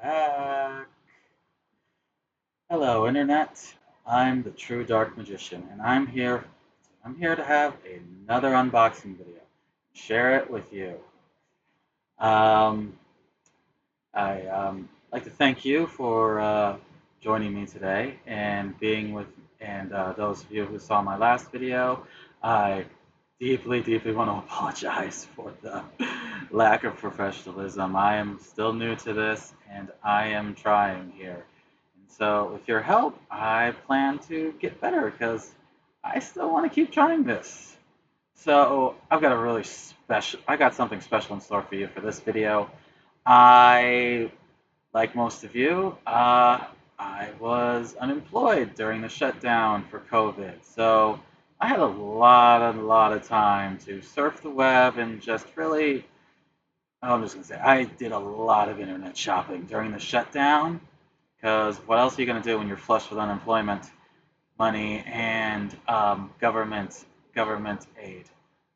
Back. Hello, Internet. I'm the True Dark Magician, and I'm here. I'm here to have another unboxing video. Share it with you. Um, I like to thank you for joining me today and being with, and those of you who saw my last video. I deeply want to apologize for the lack of professionalism. I am still new to this, and I am trying here. And so, with your help, I plan to get better because I still want to keep trying this. So, I got something special in store for you for this video. I, like most of you, I was unemployed during the shutdown for COVID. So I had a lot of time to surf the web and just really, I'm just gonna say, I did a lot of internet shopping during the shutdown because what else are you gonna do when you're flush with unemployment money and government aid?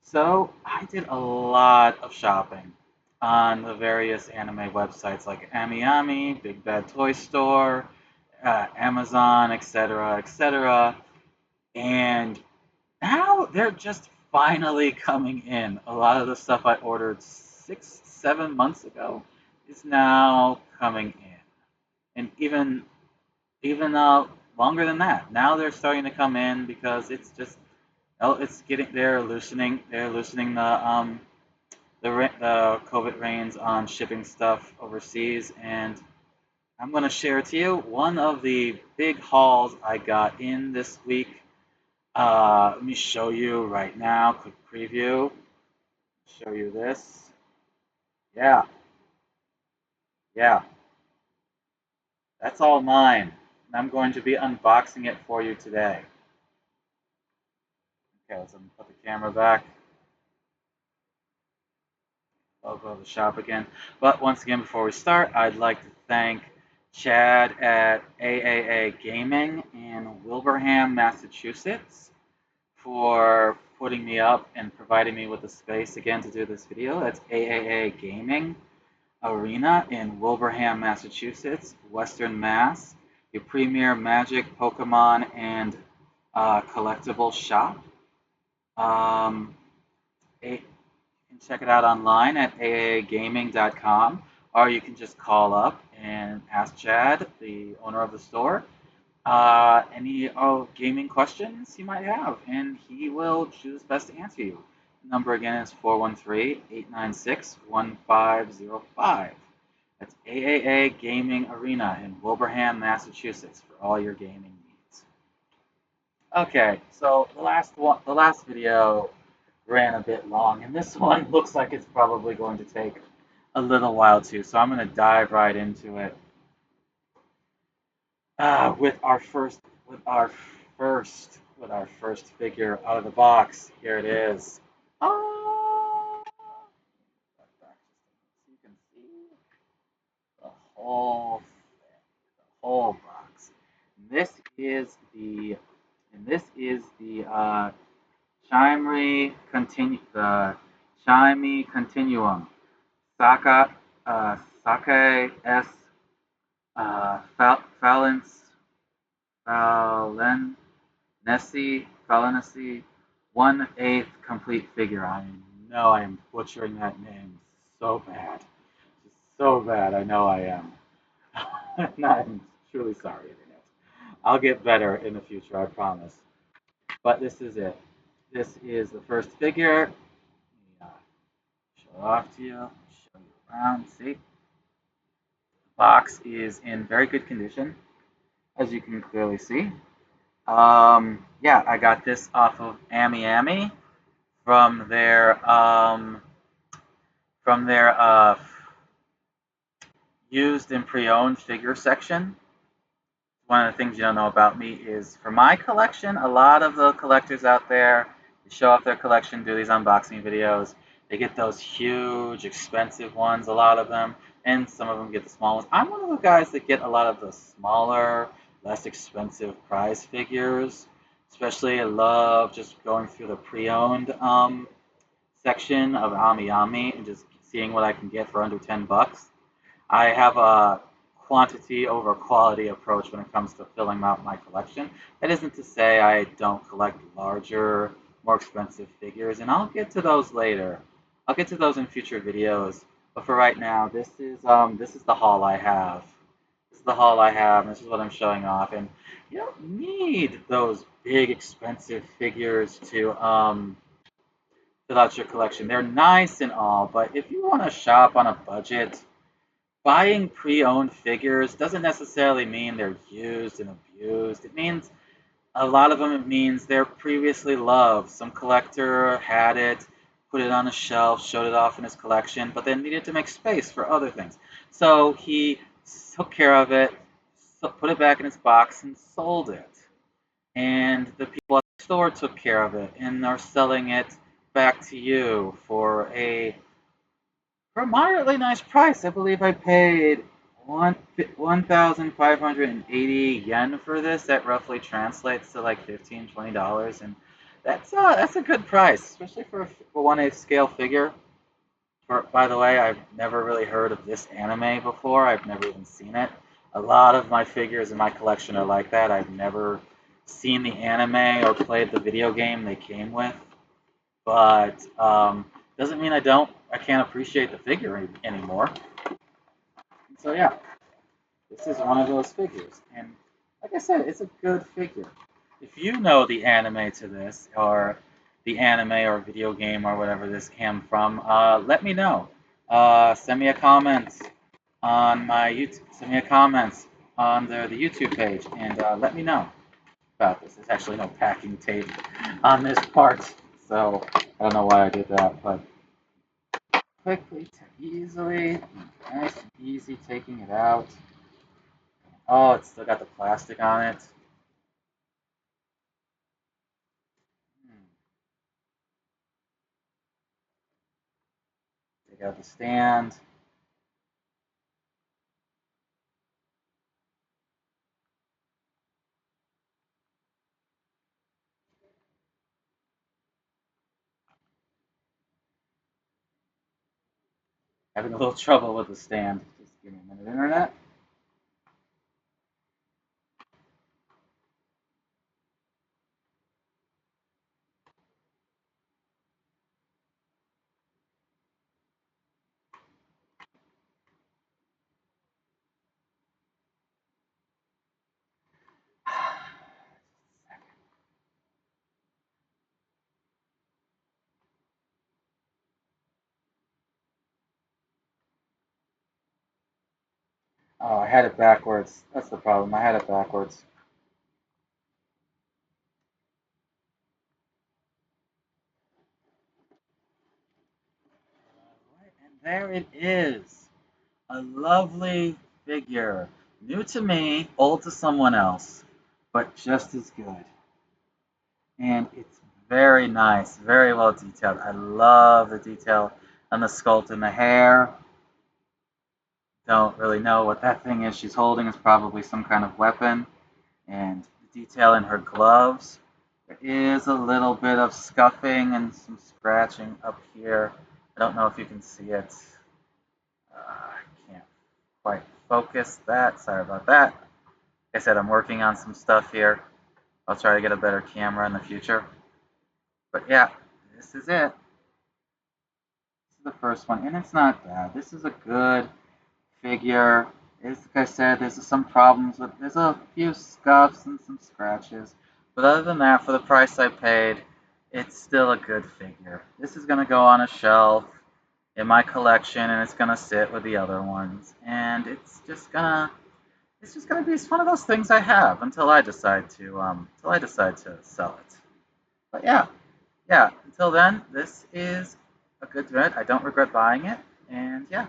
So I did a lot of shopping on the various anime websites like Amiami, Big Bad Toy Store, Amazon, etc., etc. And now they're just finally coming in. A lot of the stuff I ordered 6, 7 months ago is now coming in, and even longer than that. Now they're starting to come in because it's just it's getting they're loosening the COVID reins on shipping stuff overseas, and I'm going to share to you one of the big hauls I got in this week. Let me show you right now. Quick preview. Show you this. Yeah, yeah, that's all mine. And I'm going to be unboxing it for you today. Okay, let's put the camera back. Logo of the shop again. But once again, before we start, I'd like to thank Chad at AAA Gaming in Wilbraham, Massachusetts, for putting me up and providing me with the space again to do this video. That's AAA Gaming Arena in Wilbraham, Massachusetts, Western Mass, your premier Magic, Pokemon, and collectible shop. Um, you can check it out online at aaagaming.com, or you can just call up and ask Chad, the owner of the store, any gaming questions you might have, and he will choose best to answer you. The number again is 413-896-1505. That's AAA Gaming Arena in Wilbraham, Massachusetts for all your gaming needs. Okay, so the last video ran a bit long, and this one looks like it's probably going to take a little while too. So I'm going to dive right into it with our first figure out of the box. Here it is. Oh, so you can see the whole thing, the whole box. This is the Chimey Continuum. Saka, Sake S. Falence, Falenesi, 1/8 complete figure. I know I am butchering that name so bad. Just so bad. I know I am. And I'm truly sorry, Internet. I'll get better in the future, I promise. But this is it. This is the first figure. Let me show it off to you, show you around. See? The box is in very good condition, as you can clearly see. Yeah, I got this off of amiami from their used and pre-owned figure section. One of the things you don't know about me is for my collection, a lot of the collectors out there, they show off their collection, do these unboxing videos. They get those huge, expensive ones, a lot of them, and some of them get the small ones. I'm one of the guys that get a lot of the smaller, less expensive prize figures. Especially, I love just going through the pre-owned section of amiami and just seeing what I can get for under $10. I have quantity over quality approach when it comes to filling out my collection. That isn't to say I don't collect larger, more expensive figures, and I'll get to those later. I'll get to those in future videos. But for right now, this is the haul I have. This is the haul I have, and this is what I'm showing off. And you don't need those big, expensive figures to fill out your collection. They're nice and all, but if you want to shop on a budget, buying pre-owned figures doesn't necessarily mean they're used and abused. It means a lot of them, it means they're previously loved. Some collector had it, put it on a shelf, showed it off in his collection, but then needed to make space for other things. So he took care of it, put it back in its box, and sold it. And the people at the store took care of it and are selling it back to you for a moderately nice price. I believe I paid 1,580 yen for this. That roughly translates to like $15-20, and that's a good price, especially for a 1/8 scale figure. By the way, I've never really heard of this anime before. I've never even seen it. A lot of my figures in my collection are like that. I've never seen the anime or played the video game they came with, but doesn't mean I can't appreciate the figure anymore. So yeah, this is one of those figures, and like I said, it's a good figure. If you know the anime to this, or the anime or video game or whatever this came from, let me know. Send me a comment on my YouTube. Send me a comment on the YouTube page, and let me know about this. There's actually no packing tape on this part, so I don't know why I did that, but quickly, easily, nice and easy taking it out. Oh, it's still got the plastic on it. Hmm. Take out the stand. Having a little trouble with the stand. Just give me a minute, internet. Oh, I had it backwards. That's the problem. I had it backwards. Right, and there it is. A lovely figure. New to me, old to someone else, but just as good. And it's very nice, very well detailed. I love the detail on the sculpt and the hair. Don't really know what that thing is she's holding. It's probably some kind of weapon. And the detail in her gloves. There is a little bit of scuffing and some scratching up here. I don't know if you can see it. I can't quite focus that. Sorry about that. Like I said, I'm working on some stuff here. I'll try to get a better camera in the future. But yeah, this is it. This is the first one, and it's not bad. This is a good figure. Like I said, there's some problems with, there's a few scuffs and some scratches. But other than that, for the price I paid, it's still a good figure. This is going to go on a shelf in my collection, and it's going to sit with the other ones. And it's just gonna be, it's one of those things I have until I decide to sell it. But yeah, yeah. Until then, this is a good thread. I don't regret buying it, and yeah,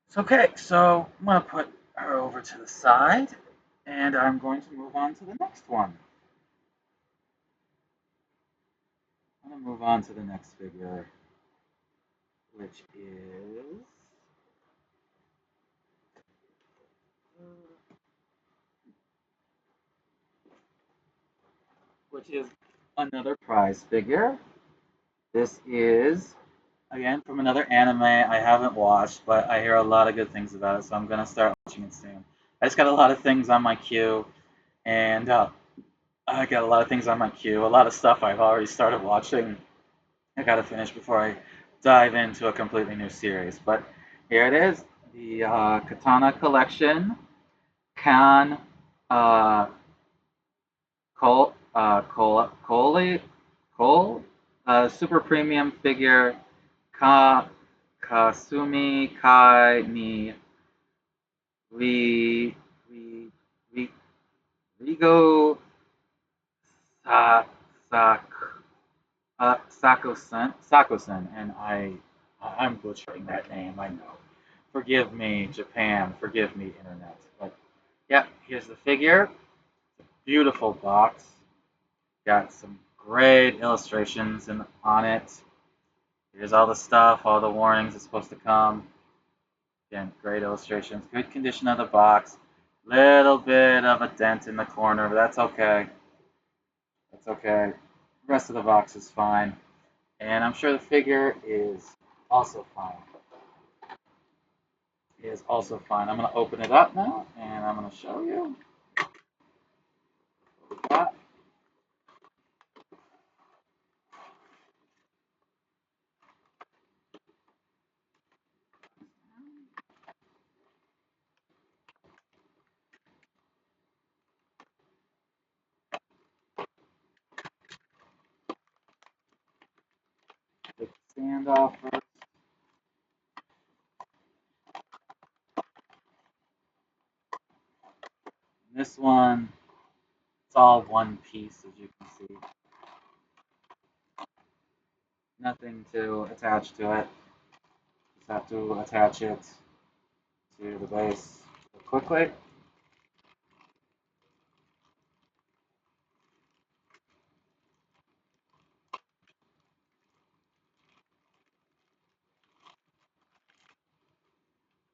it's okay. So I'm gonna put her over to the side, and I'm going to move on to the next one. I'm gonna move on to the next figure, which is which is another prize figure. This is Again, from another anime I haven't watched, but I hear a lot of good things about it, so I'm gonna start watching it soon. I just got a lot of things on my queue, and I got a lot of things on my queue, a lot of stuff I've already started watching. I gotta finish before I dive into a completely new series. But here it is, the Katana Collection, Kan, uh, Cole, Super Premium Figure, Ka, Kasumi Kai ni Ri, Ri, Ri, Rigo Sa, Sak, Sakosen, and I'm butchering that name, I know. Forgive me, Japan. Forgive me, Internet. But yeah, here's the figure. Beautiful box. Got some great illustrations on it. Here's all the stuff, all the warnings it's supposed to come. Again, great illustrations. Good condition of the box. Little bit of a dent in the corner, but that's okay. That's okay. The rest of the box is fine. And I'm sure the figure is also fine. Is also fine. I'm going to open it up now, and I'm going to show you what we got. Take the stand off first. This one, it's all one piece, as you can see. Nothing to attach to it. Just have to attach it to the base quickly.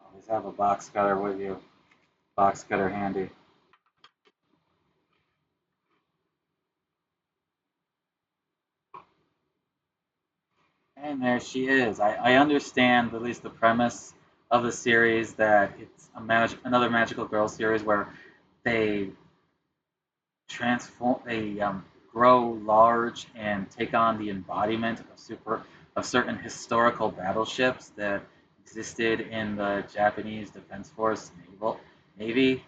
Always have a box cutter with you. Box cutter handy. And there she is. I understand at least the premise of the series that it's another magical girl series where they they grow large and take on the embodiment of certain historical battleships that existed in the Japanese Defense Force Navy.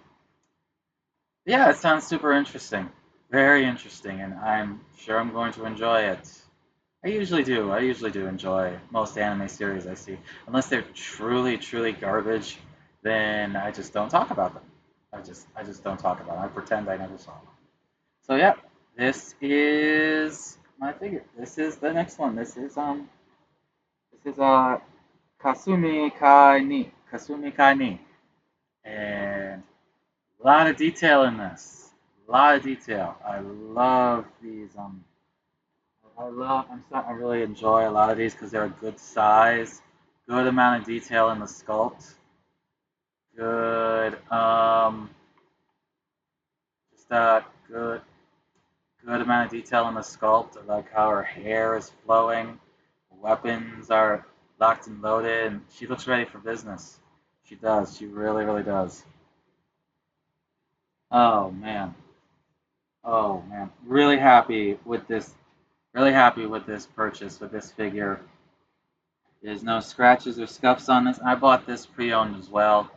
Yeah, it sounds super interesting. Very interesting, and I'm sure I'm going to enjoy it. I usually do. I usually do enjoy most anime series I see. Unless they're truly, truly garbage, then I just don't talk about them. I just don't talk about them. I pretend I never saw them. So yeah, this is my figure. This is the next one. This is Kasumi Kai ni, and a lot of detail in this. A lot of detail. I love these. I really enjoy a lot of these because they're a good size, good amount of detail in the sculpt, good, just a good amount of detail in the sculpt. I like how her hair is flowing, weapons are locked and loaded, and she looks ready for business. She does. She really, really does. Oh man. Oh man. Really happy with this. Really happy with this purchase, with this figure. There's no scratches or scuffs on this. I bought this pre-owned as well.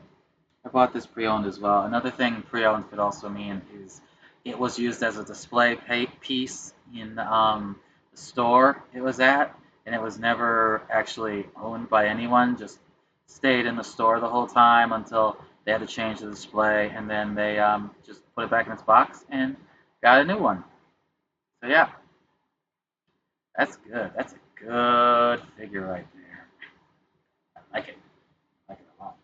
Another thing pre-owned could also mean is it was used as a display piece in the store it was at, and it was never actually owned by anyone. Just stayed in the store the whole time until they had to change the display, and then they just put it back in its box and got a new one. So yeah, that's good. That's a good figure right there. I like it. I like it a lot.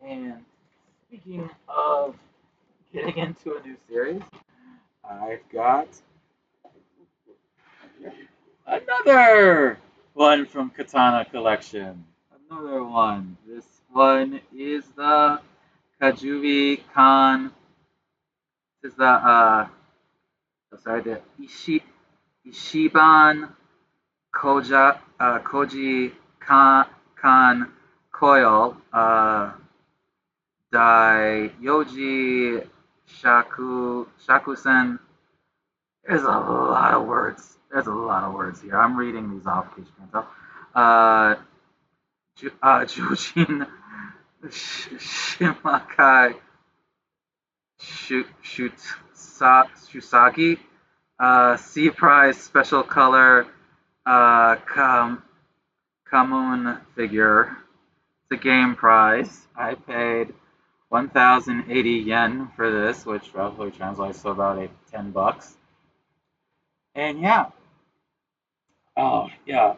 And speaking of getting into a new series, I've got another one from Katana Collection. Another one. This one is the Kajubi Kan. This is the Ishiban Koji Kan Coil, Yoji Shakusen. There's a lot of words. There's a lot of words here. I'm reading these off in case you can't tell. Uh, Jujin Shimakai Shusagi, C Prize Special Color, Kamun figure. It's a game prize. I paid 1,080 yen for this, which roughly translates to about 10 bucks. And yeah, oh yeah,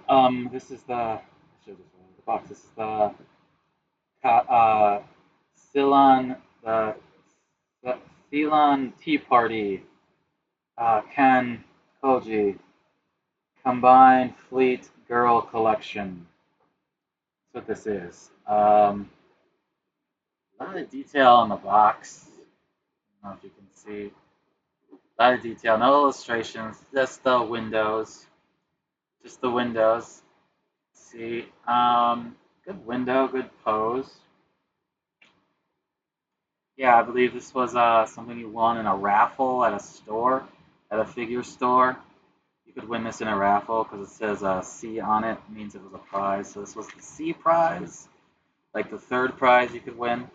this is the box. This is the uh, Ceylon, the Ceylon Tea Party, Ken Koji Combined Fleet Girl Collection. That's what this is. A lot of detail on the box. I don't know if you can see. A lot of detail, no illustrations, just the windows. Just the windows. See, good window, good pose. Yeah, I believe this was something you won in a raffle at a store, at a figure store. You could win this in a raffle because it says C on it. It means it was a prize. So this was the C prize, like the third prize you could win.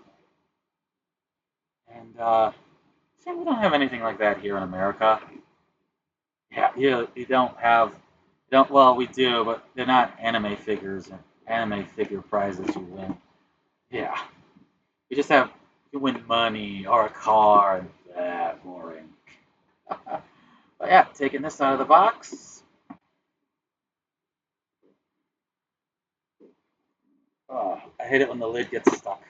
And see, we don't have anything like that here in America. Yeah, you don't have, don't, well, we do, but they're not anime figures and anime figure prizes you win. Yeah, we just have, you win money or a car, and boring. But yeah, taking this out of the box. Oh, I hate it when the lid gets stuck.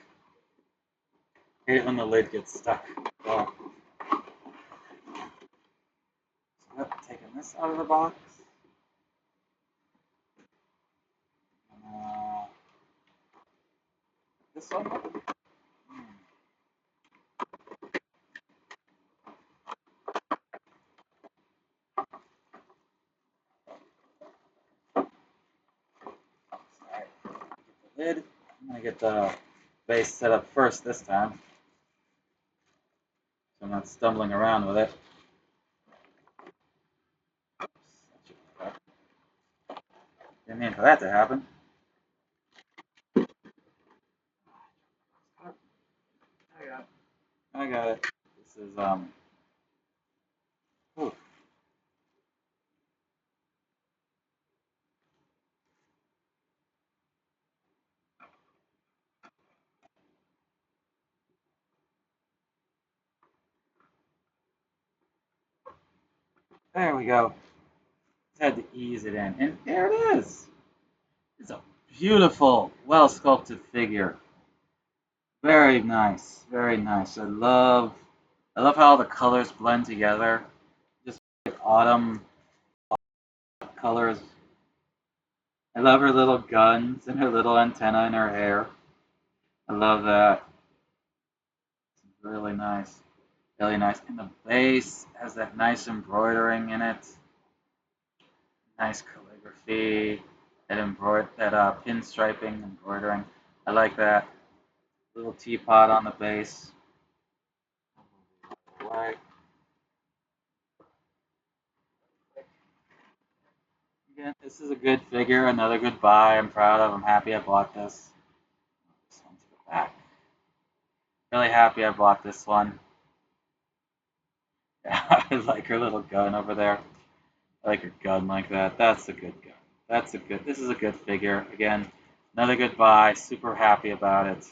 I hate it when the lid gets stuck. Oh, so yep, taking this out of the box. Uh, this one. Sorry. Get the lid. I'm gonna get the base set up first this time, so I'm not stumbling around with it. Didn't mean for that to happen. I got it. I got it. This is ooh, there we go. Just had to ease it in, and there it is. It's a beautiful, well sculpted figure. Very nice, very nice. I love how the colors blend together. Just like autumn colors. I love her little guns and her little antenna in her hair. I love that. It's really nice, really nice. And the base has that nice embroidering in it. Nice calligraphy. That pinstriping embroidering. I like that. Little teapot on the base. Right. Again, this is a good figure, another good buy. I'm proud of. I'm happy I bought this. This one to the back. Really happy I bought this one. I like her little gun over there. I like her gun like that. That's a good gun. That's a good. This is a good figure. Again, another good buy. Super happy about it.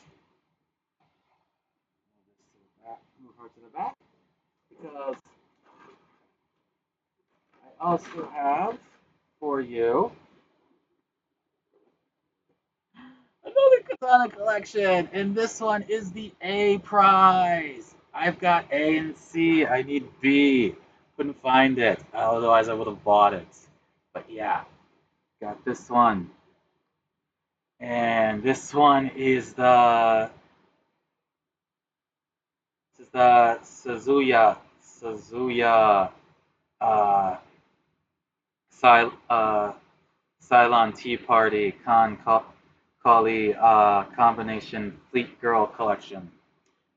Move her to the back because I also have for you another katana collection, and this one is the A prize. I've got A and C. I need B. Couldn't find it. Otherwise, I would have bought it. But yeah, got this one. And this is the Suzuya uh, Sil, Cylon Tea Party Kali combination Fleet Girl collection.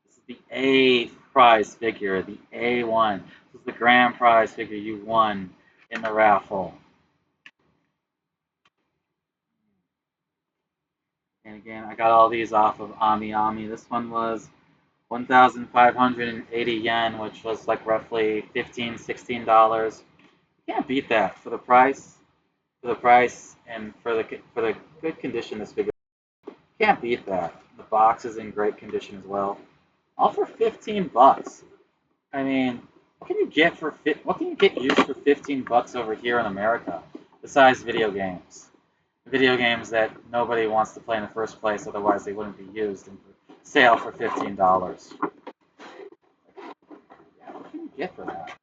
This is the A prize figure, the A1. This is the grand prize figure you won in the raffle. And again, I got all these off of amiami. This one was 1,580 yen, which was like roughly $15, $16. You can't beat that for the price. For the price and for the good condition this figure. Can't beat that. The box is in great condition as well. All for 15 bucks. I mean, what can you get used for 15 bucks over here in America besides video games? Video games that nobody wants to play in the first place, otherwise they wouldn't be used and for sale for $15. Yeah, what can you get for that?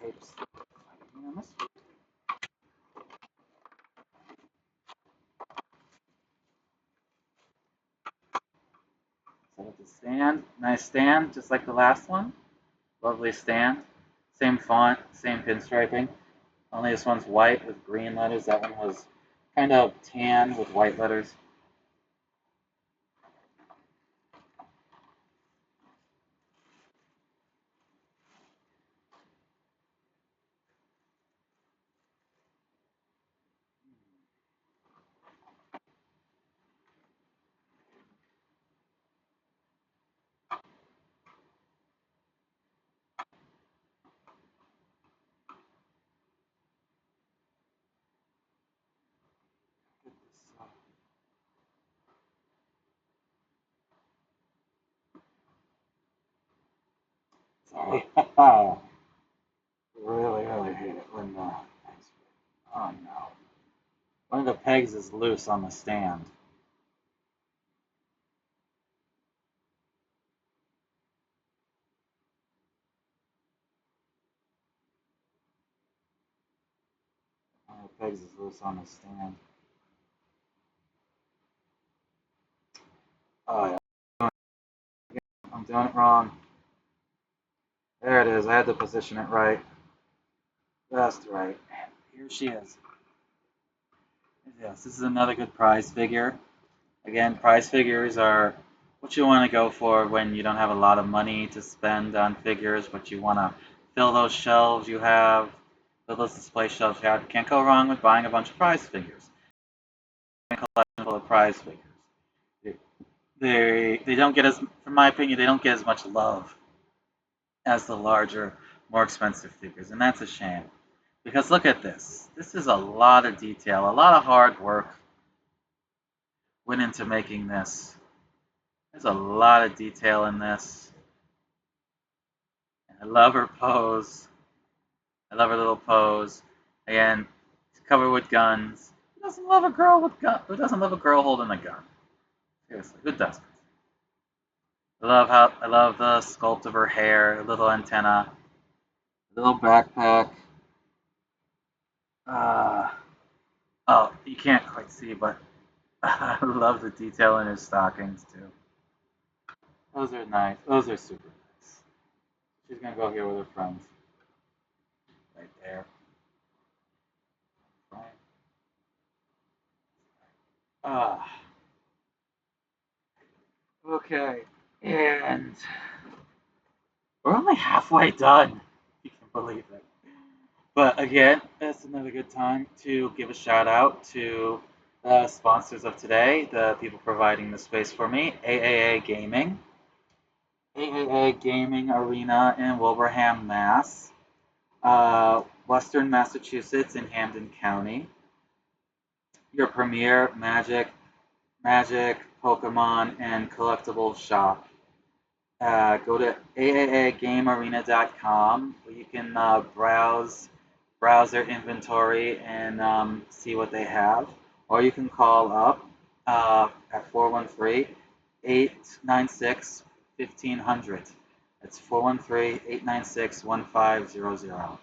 Tapes. Set up the stand. Nice stand, just like the last one. Lovely stand. Same font, same pinstriping. Only this one's white with green letters. That one was kind of tan with white letters. Sorry. Really, really hate it when the pegs. Oh no. One of the pegs is loose on the stand. One of the pegs is loose on the stand. Oh yeah. I'm doing it wrong. There it is. I had to position it right. Just right. And here she is. Yes, this is another good prize figure. Again, prize figures are what you want to go for when you don't have a lot of money to spend on figures, but you want to fill those shelves you have, fill those display shelves you have. You can't go wrong with buying a bunch of prize figures. A collection full of prize figures. They don't get as, from my opinion, they don't get as much love as the larger, more expensive figures, and that's a shame. Because look at this. This is a lot of detail, a lot of hard work went into making this. There's a lot of detail in this. And I love her pose. I love her little pose. Again, she's covered with guns. Who doesn't love a girl with gun? Who doesn't love a girl holding a gun? Seriously, who doesn't? I love the sculpt of her hair, little antenna, little backpack. Uh, oh, you can't quite see, but I love the detail in his stockings too. Those are nice. Those are super nice. She's gonna go here with her friends. Right there. Right. Ah, okay. And we're only halfway done. You can believe it. But again, that's another good time to give a shout out to the sponsors of today, the people providing the space for me, AAA Gaming, AAA Gaming Arena in Wilbraham, Mass, Western Massachusetts in Hampden County, your premier Magic, Pokemon, and collectible shop. Go to aagamearena.com where you can browse their inventory and see what they have, or you can call up at 413-896-1500. That's 413-896-1500.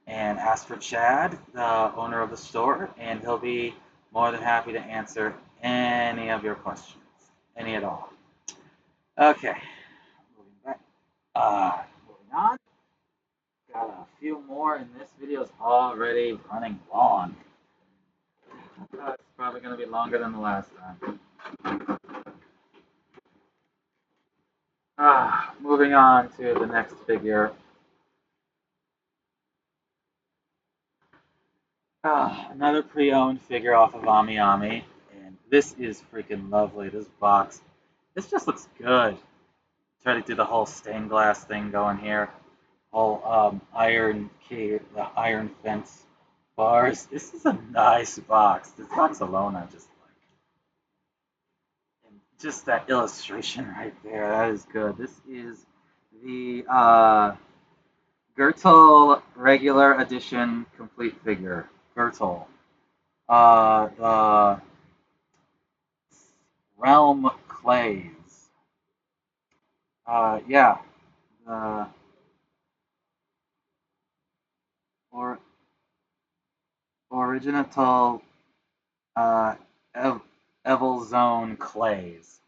and ask for Chad, the owner of the store, and he'll be more than happy to answer any of your questions, any at all. Okay, moving back. Moving on. Got a few more, and this video is already running long. It's probably going to be longer than the last time. Moving on to the next figure. Another pre-owned figure off of amiami, and this is freaking lovely. This box, this just looks good. Try to do the whole stained glass thing going here. Whole iron key, the iron fence bars. This is a nice box. This box alone, I just like. And just that illustration right there, that is good. This is the Gertel regular edition complete figure. Gertel. The Realm Clays. Yeah. The or original uh, Ev- Evil Zone Clays.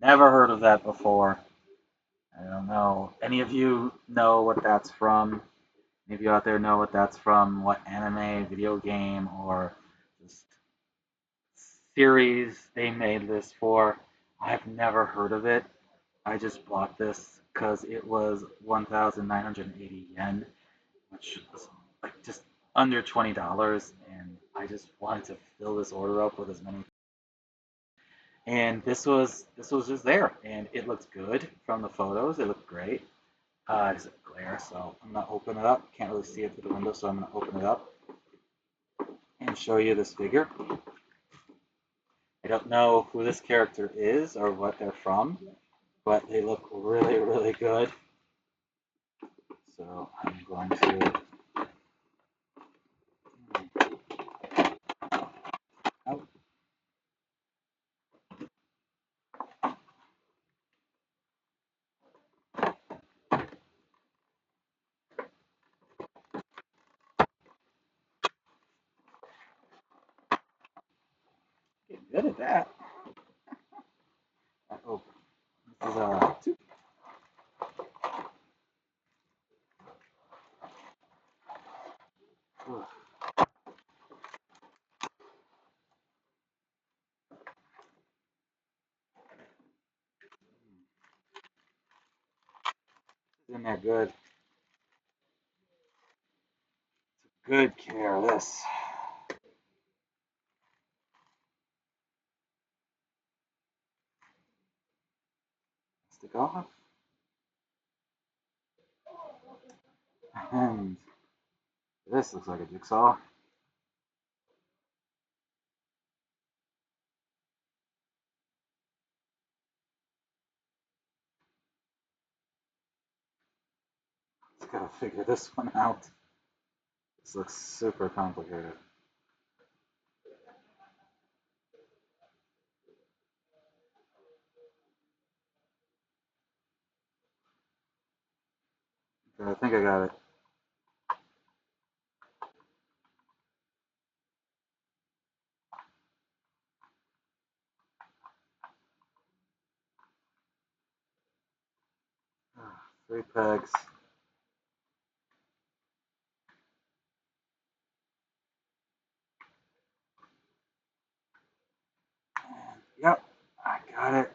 Never heard of that before. I don't know. Any of you know what that's from? Any of you out there know what that's from? What anime, video game, or just series they made this for? I've never heard of it. I just bought this because it was 1,980 yen, which was like just under $20, and I just wanted to fill this order up with as many. And this was just there, and it looked good from the photos. It looked great. It's a glare, so I'm gonna open it up. Can't really see it through the window, so I'm gonna open it up and show you this figure. I don't know who this character is or what they're from, but they look really, really good. So I'm going to. Oh, getting good at that. Oh, this is two. Ugh. Isn't that good? Good care of this. Stick off. And this looks like a jigsaw. Just gotta figure this one out. This looks super complicated. Okay, I think I got it. Three pegs. And, yep, I got it.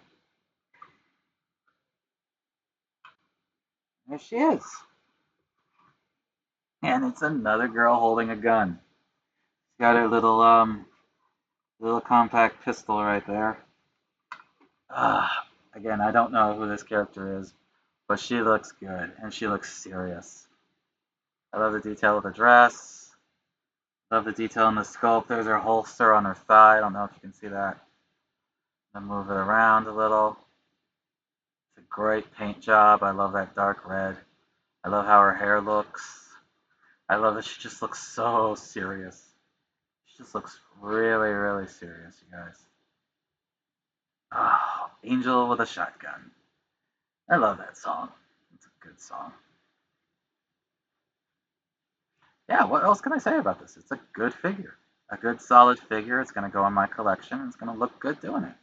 There she is. And it's another girl holding a gun. She's got her little compact pistol right there. Uh, Again, I don't know who this character is, but she looks good and she looks serious. I love the detail of the dress. Love the detail in the scope. There's her holster on her thigh. I don't know if you can see that. I'll move it around a little. It's a great paint job. I love that dark red. I love how her hair looks. I love that she just looks so serious. She just looks really, really serious, you guys. Oh, Angel with a Shotgun. I love that song. It's a good song. Yeah, what else can I say about this? It's a good figure, a good solid figure. It's going to go in my collection. And it's going to look good doing it.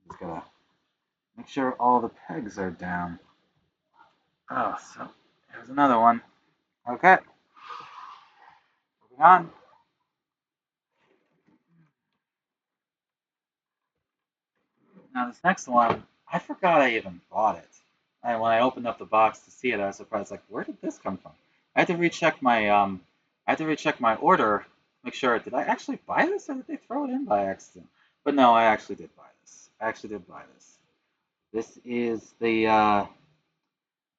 Just gotta make sure all the pegs are down. Oh, so here's another one. Okay, moving on. Now this next one, I forgot I even bought it. And when I opened up the box to see it, I was surprised. Like, where did this come from? I had to recheck my I had to recheck my order, make sure did I actually buy this or did they throw it in by accident? But no, I actually did buy this. I actually did buy this. This is the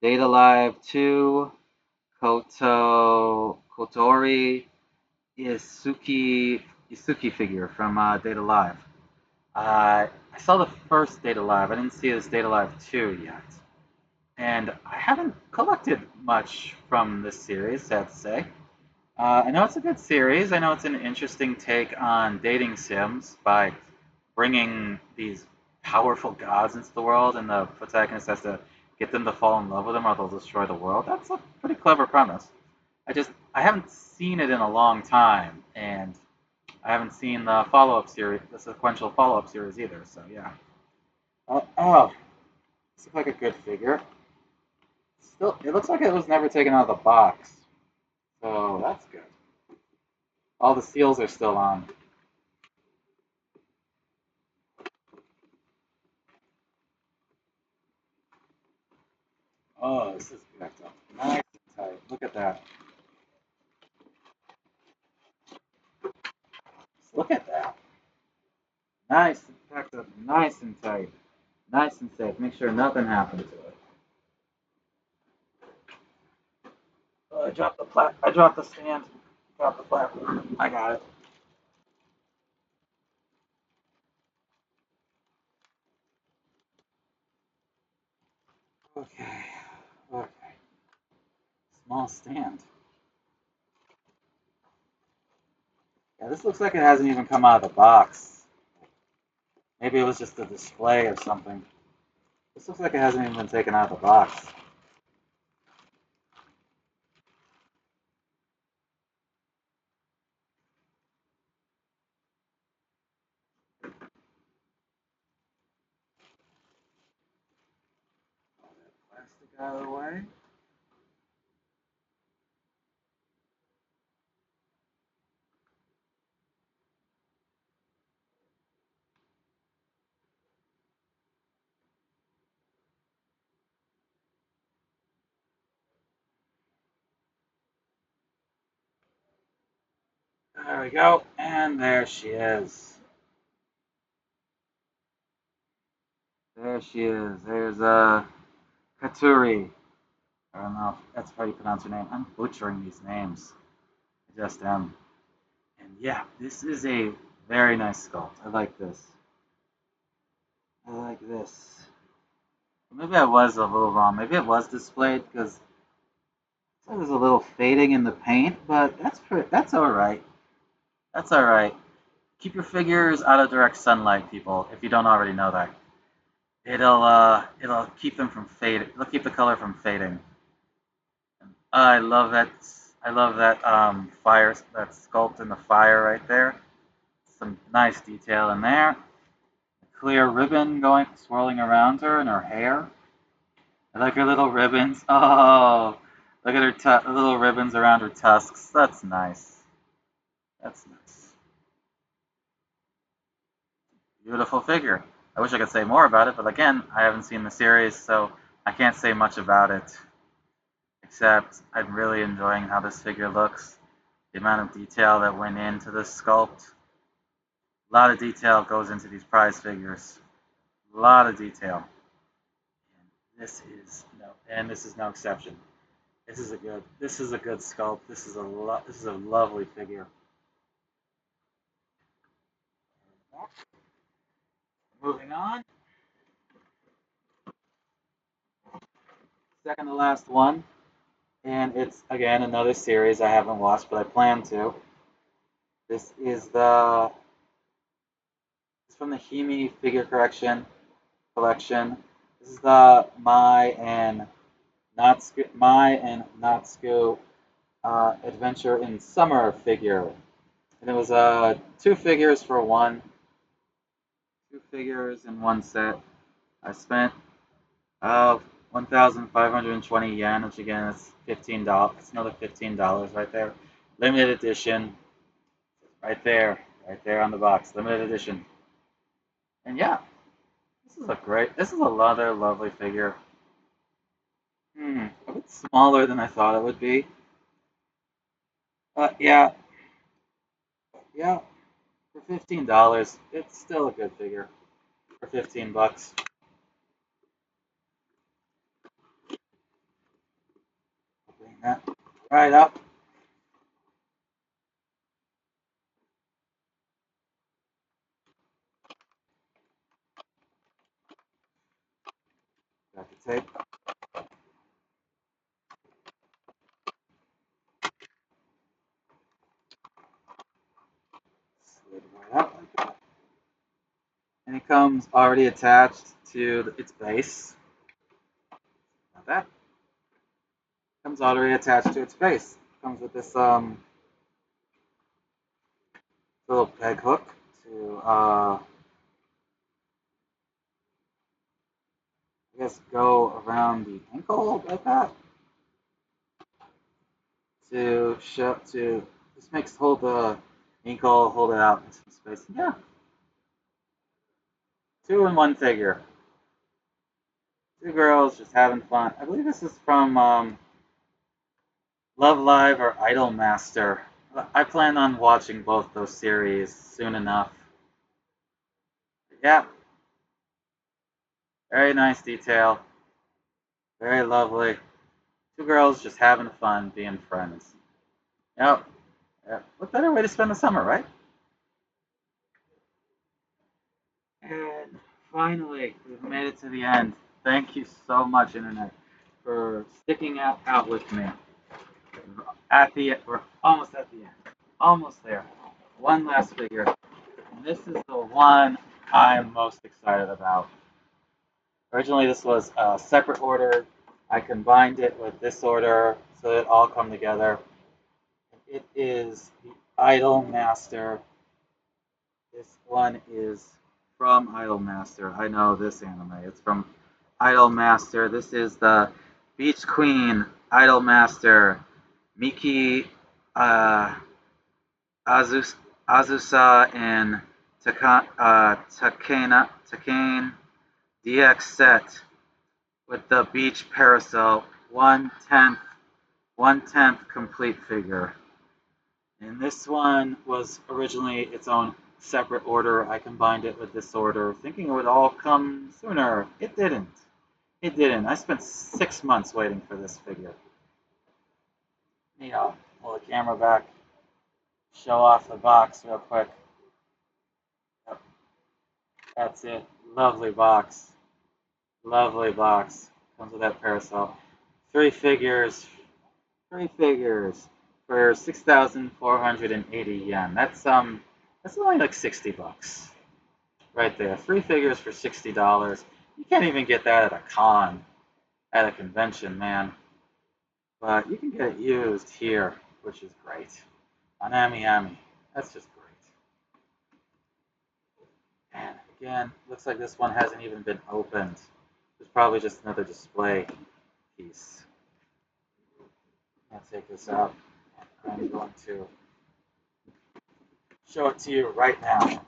Data Live 2 Kotori Isuki figure from Data Live. I saw the first Data Live. I didn't see this Data Live 2 yet. And I haven't collected much from this series, sad to say. I know it's a good series. I know it's an interesting take on dating sims by bringing these powerful gods into the world, and the protagonist has to get them to fall in love with them or they'll destroy the world. That's a pretty clever premise. I haven't seen it in a long time, and I haven't seen the follow-up series, the sequential follow-up series either. So yeah. Oh, this looks like a good figure. Still, it looks like it was never taken out of the box, so that's good. All the seals are still on. Oh, this is packed up nice and tight. Look at that. Look at that. Nice and packed up, nice and tight, nice and safe. Make sure nothing happened to it. Oh, I dropped the I dropped the stand. Dropped the platform. I got it. Okay. Okay. Small stand. Yeah, this looks like it hasn't even come out of the box. Maybe it was just a display or something. This looks like it hasn't even been taken out of the box. Plastic out of the way. There we go. And there she is. There she is. There's Katuri. I don't know if that's how you pronounce her name. I'm butchering these names. I just am. And yeah, this is a very nice sculpt. I like this. I like this. Maybe I was a little wrong. Maybe it was displayed because it was a little fading in the paint, but that's all right. That's all right. Keep your figures out of direct sunlight, people, if you don't already know that. It'll keep them from fading. It'll keep the color from fading. I love that. I love that fire, that sculpt in the fire right there. Some nice detail in there. Clear ribbon going swirling around her and her hair. I like her little ribbons. Oh, look at her little ribbons around her tusks. That's nice. That's nice. Beautiful figure. I wish I could say more about it, but again, I haven't seen the series, so I can't say much about it. Except I'm really enjoying how this figure looks. The amount of detail that went into this sculpt. A lot of detail goes into these prize figures. A lot of detail. And this is no exception. This is a good sculpt. This is a lovely figure. Moving on, second to last one, and it's again another series I haven't watched, but I plan to. This is the it's from the Himi figure correction collection. This is the My and Natsuko Adventure in Summer figure, and it was two figures for one, two figures in one set. I spent uh 1,520 yen, which again is $15. It's another $15 right there. Limited edition, right there on the box. Limited edition. And yeah, this is another lovely figure. A bit smaller than I thought it would be. But yeah, for $15, it's still a good figure. For 15 bucks. I'll bring that right up. Got the tape. Slid right up like that. And it comes already attached to its base. Got that. Comes already attached to its base. Comes with this little peg hook to I guess go around the ankle like that to show to this makes hold the ankle, hold it out in some space. Yeah, two in one figure. Two girls just having fun. I believe this is from Love Live or Idol Master. I plan on watching both those series soon enough. Yeah, very nice detail. Very lovely. Two girls just having fun, being friends. Yep. Yep. What better way to spend the summer, right? And finally, we've made it to the end. Thank you so much, Internet, for sticking out with me. We're almost at the end. Almost there. One last figure. And this is the one I'm most excited about. Originally, this was a separate order. I combined it with this order so that it all come together. It is the Idol Master. This one is from Idol Master. I know this anime. It's from Idol Master. This is the Beach Queen Idol Master Miki uh, Azusa and Takane DX set with the beach parasol, 1/10 complete figure. And this one was originally its own separate order. I combined it with this order, thinking it would all come sooner. It didn't. It didn't. I spent 6 months waiting for this figure. Yeah, pull the camera back, show off the box real quick. Yep, that's it. Lovely box. Lovely box. Comes with that parasol. Three figures. Three figures for 6,480 yen. That's only like 60 bucks right there. Three figures for $60. You can't even get that at a con, at a convention, man. But you can get it used here, which is great. On amiami. That's just great. And again, looks like this one hasn't even been opened. It's probably just another display piece. I'll take this out. I'm going to show it to you right now.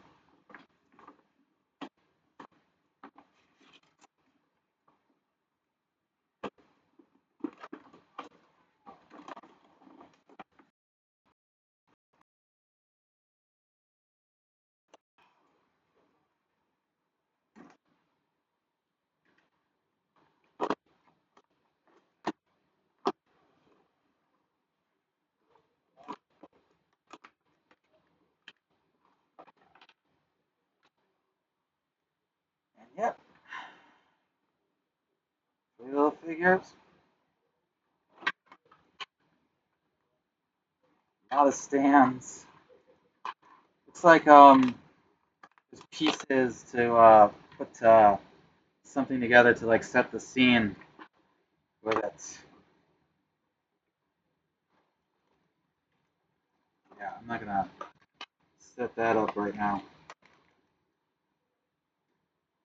And yep, three little figures. A lot of stands. Looks like there's pieces to put something together to like set the scene with it. Yeah, I'm not gonna set that up right now.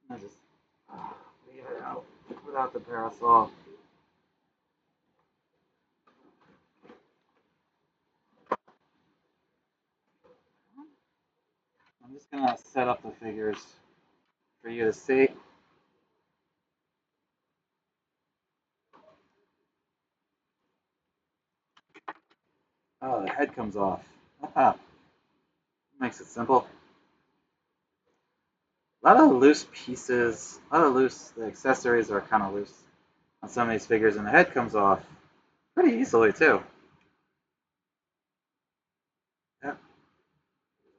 I'll just leave it out without the parasol. I'm just gonna set up the figures for you to see. Oh, the head comes off. Ah, makes it simple. A lot of loose pieces, a lot of loose, the accessories are kind of loose on some of these figures, and the head comes off pretty easily too. Yep,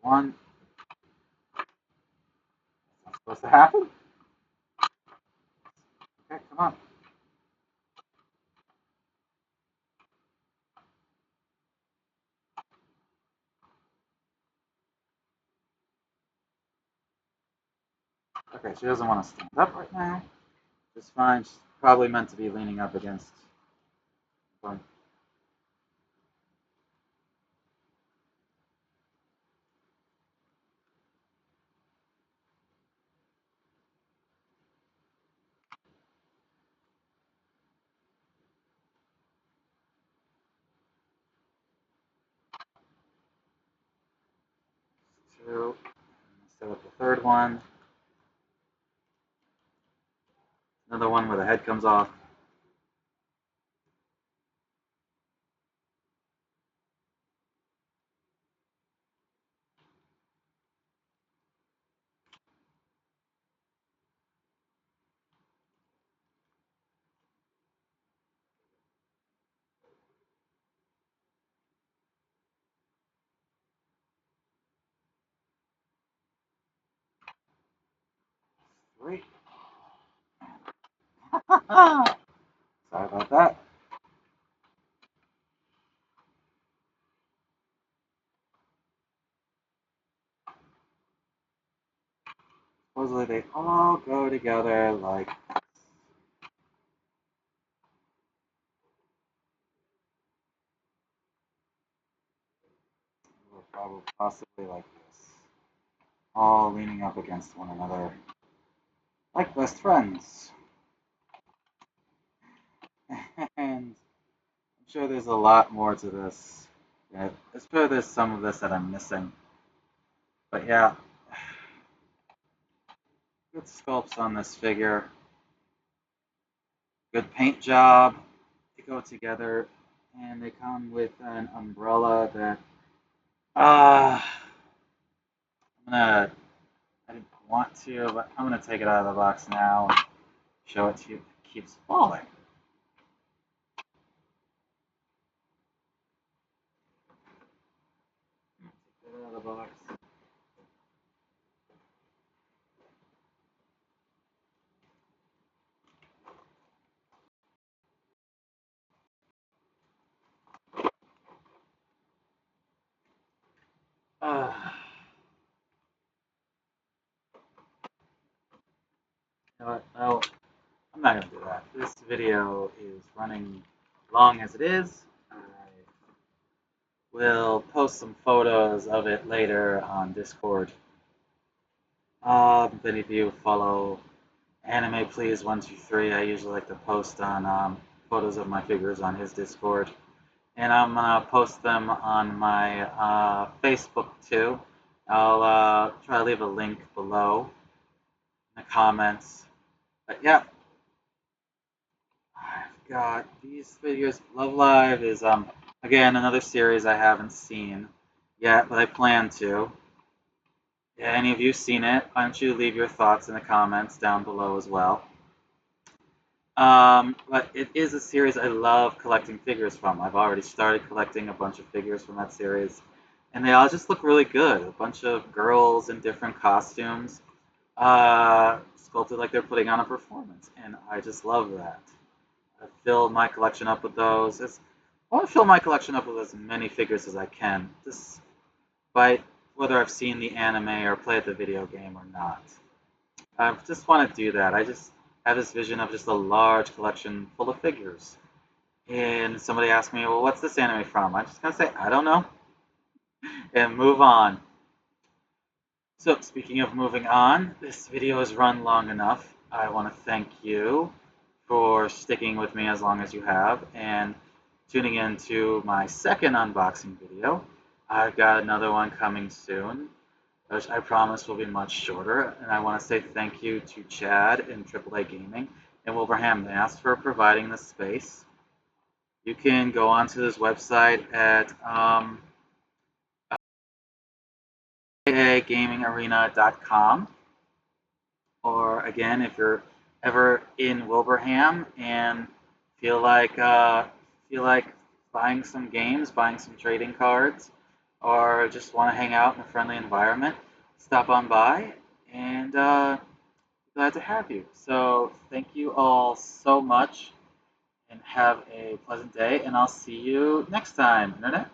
one. That's not supposed to happen. Okay, come on. Okay, she doesn't want to stand up right now. Just fine. She's probably meant to be leaning up against one. 2. Set up the third one. Another one where the head comes off. 3. Sorry about that. Supposedly they all go together like or probably possibly like this. All leaning up against one another like best friends. And I'm sure there's a lot more to this. Yeah, I'm sure there's some of this that I'm missing. But yeah, good sculpts on this figure. Good paint job. They go together, and they come with an umbrella that uh I'm gonna I didn't want to, but I'm gonna take it out of the box now and show it to you. It keeps falling. Take it out of the box. Uh, you know what? No, I'm not gonna do that. This video is running long as it is. I will post some photos of it later on Discord. If any of you follow Anime Please 123, I usually like to post on photos of my figures on his Discord. And I'm gonna post them on my Facebook too. I'll try to leave a link below in the comments. But yeah, I've got these figures. Love Live is again another series I haven't seen yet, but I plan to. Yeah, any of you seen it? Why don't you leave your thoughts in the comments down below as well. But it is a series I love collecting figures from. I've already started collecting a bunch of figures from that series, and they all just look really good. A bunch of girls in different costumes, sculpted like they're putting on a performance, and I just love that. I've filled my collection up with those. I want to fill my collection up with as many figures as I can, despite whether I've seen the anime or played the video game or not. I just want to do that. have this vision of just a large collection full of figures. And somebody asked me, well, what's this anime from? I'm just going to say, I don't know, and move on. So, speaking of moving on, this video has run long enough. I want to thank you for sticking with me as long as you have and tuning in to my second unboxing video. I've got another one coming soon, which I promise will be much shorter. And I want to say thank you to Chad in AAA Gaming and Wilbraham Mass for providing this space. You can go onto this website at AAGamingArena.com. Or again, if you're ever in Wilbraham and feel like uh, feel like buying some games, buying some trading cards, or just want to hang out in a friendly environment, stop on by and glad to have you. So thank you all so much and have a pleasant day, and I'll see you next time, Internet.